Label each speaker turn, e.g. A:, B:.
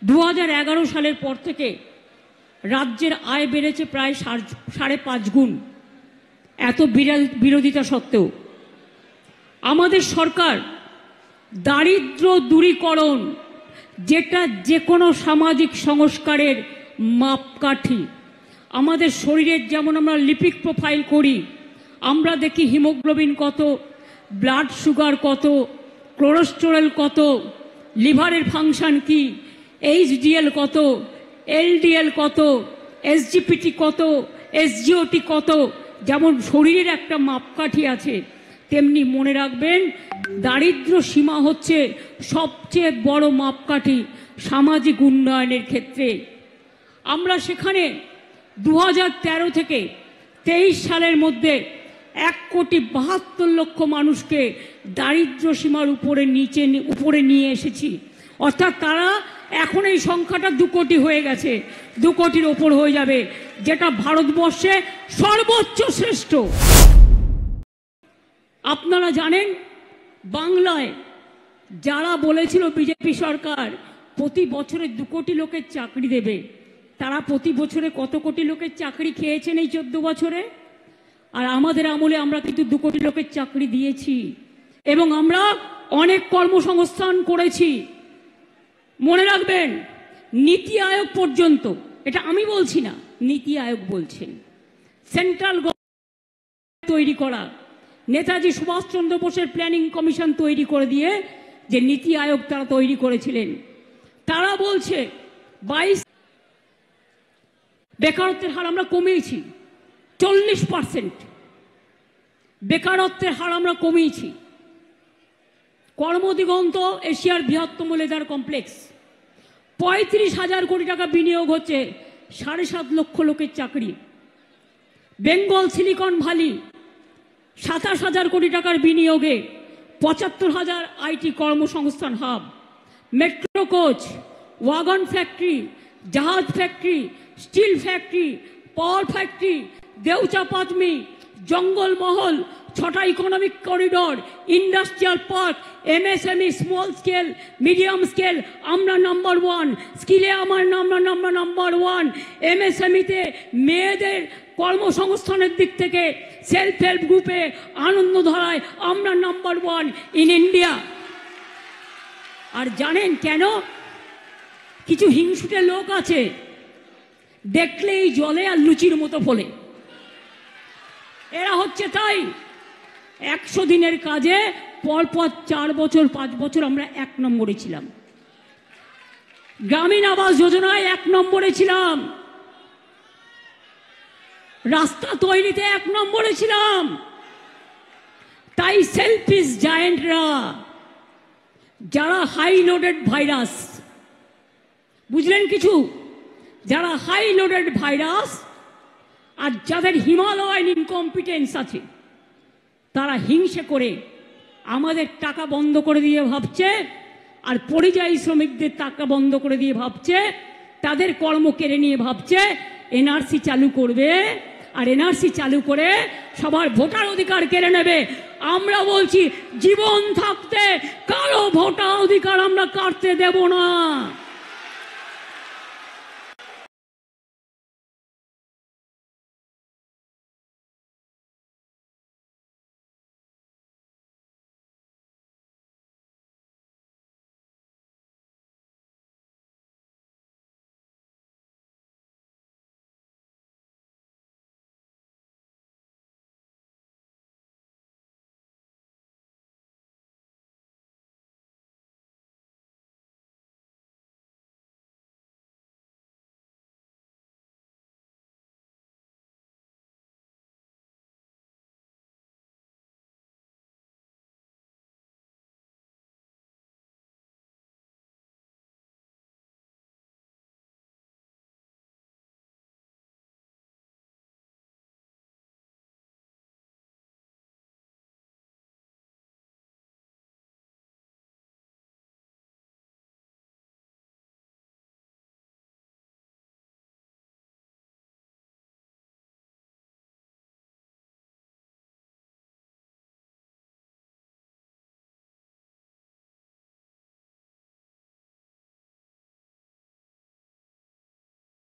A: 2011 সালের পর থেকে রাজ্যের আয় বেড়েছে প্রায় 5.5 গুণ। এত বিরোধিতা সত্ত্বেও আমাদের সরকার দারিদ্র দূরীকরণ, যেটা যে কোনো সামাজিক সংস্কারের মাপকাঠি, আমাদের শরীরের যেমন আমরা লিপিড প্রোফাইল করি, আমরা দেখি হিমোগ্লোবিন কত, ব্লাড সুগার কত, কোলেস্টেরল কত, লিভারের ফাংশন কি, এইচডিএল কত, এলডিএল কত, এসজিপিটি কত, এসজিওটি কত, যেমন শরীরের একটা মাপকাঠি আছে, তেমনি মনে রাখবেন দারিদ্র সীমা হচ্ছে সবচেয়ে বড় মাপকাঠি সামাজিক উন্নয়নের ক্ষেত্রে। আমরা সেখানে 2013 থেকে 23 সালের মধ্যে 1,72,00,000 মানুষকে দারিদ্র সীমার উপরে নিয়ে এসেছি। অর্থাৎ তারা এখন এই সংখ্যাটা 2 কোটি হয়ে গেছে, 2 কোটির ওপর হয়ে যাবে, যেটা ভারতবর্ষে সর্বোচ্চ শ্রেষ্ঠ। আপনারা জানেন বাংলায় যারা বলেছিল বিজেপি সরকার প্রতি বছরে 2 কোটি লোকের চাকরি দেবে, তারা প্রতি বছরে কত কোটি লোকের চাকরি খেয়েছেন এই 14 বছরে? আর আমাদের আমলে আমরা কিন্তু 2 কোটি লোকের চাকরি দিয়েছি এবং আমরা অনেক কর্মসংস্থান করেছি। মনে রাখবেন নীতি আয়োগ পর্যন্ত, এটা আমি বলছি না, নীতি আয়োগ বলছেন, সেন্ট্রাল গভর্নমেন্ট তৈরি করা, নেতাজি সুভাষচন্দ্র বোসের প্ল্যানিং কমিশন তৈরি করে দিয়ে যে নীতি আয়োগ তারা তৈরি করেছিলেন, তারা বলছে 22 বেকারত্বের হার আমরা কমিয়েছি, 40% বেকারত্বের হার আমরা কমিয়েছি। কর্মদিগন্ত এশিয়ার বৃহত্তম লেদার কমপ্লেক্স, 35,000 কোটি টাকা বিনিয়োগ হচ্ছে, 7.5 লক্ষ লোকের চাকরি। বেঙ্গল সিলিকন ভ্যালি 27,000 কোটি টাকার বিনিয়োগে 75,000 আইটি কর্মসংস্থান হাব। মেট্রো কোচ, ওয়াগন ফ্যাক্টরি, জাহাজ factory, steel factory, power factory, Deucha Pachami, Jangalmahal, 6টা economic corridor, industrial park, MSME, small scale, medium scale, আমরা নাম্বার 1, স্কিলে আমরা নাম্বার 1, এমএসএমইতে মেয়েদের কর্মসংস্থানের দিক থেকে সেলফ হেল্প গ্রুপে আনন্দধারায় আমরা নাম্বার 1 ইন ইন্ডিয়া। আর জানেন কেন? কিছু হিংসুটে লোক আছে, দেখলেই জলে আর লুচির মতো ফলে। এরা হচ্ছে তাই 100 দিনের কাজে পরপর 4 বছর 5 বছর আমরা 1 নম্বরে ছিলাম, গ্রামীণ আবাস যোজনায় 1 নম্বরে ছিলাম, রাস্তা তৈরিতে 1 নম্বরে ছিলাম। তাই সেলফিশ জায়েন্টরা, যারা হাই লোডেড ভাইরাস, বুঝলেন কিছু, যারা হাই লোডেড ভাইরাস আর যাদের হিমালয়ান ইনকম্পিটেন্স আছে, তারা হিংসে করে আমাদের টাকা বন্ধ করে দিয়ে ভাবছে, আর পরিযায়ী শ্রমিকদের টাকা বন্ধ করে দিয়ে ভাবছে, তাদের কর্ম কেড়ে নিয়ে ভাবছে এনআরসি চালু করবে, আর এনআরসি চালু করে সবার ভোটার অধিকার কেড়ে নেবে। আমরা বলছি জীবন থাকতে কারো ভোটার অধিকার আমরা কাটতে দেব না।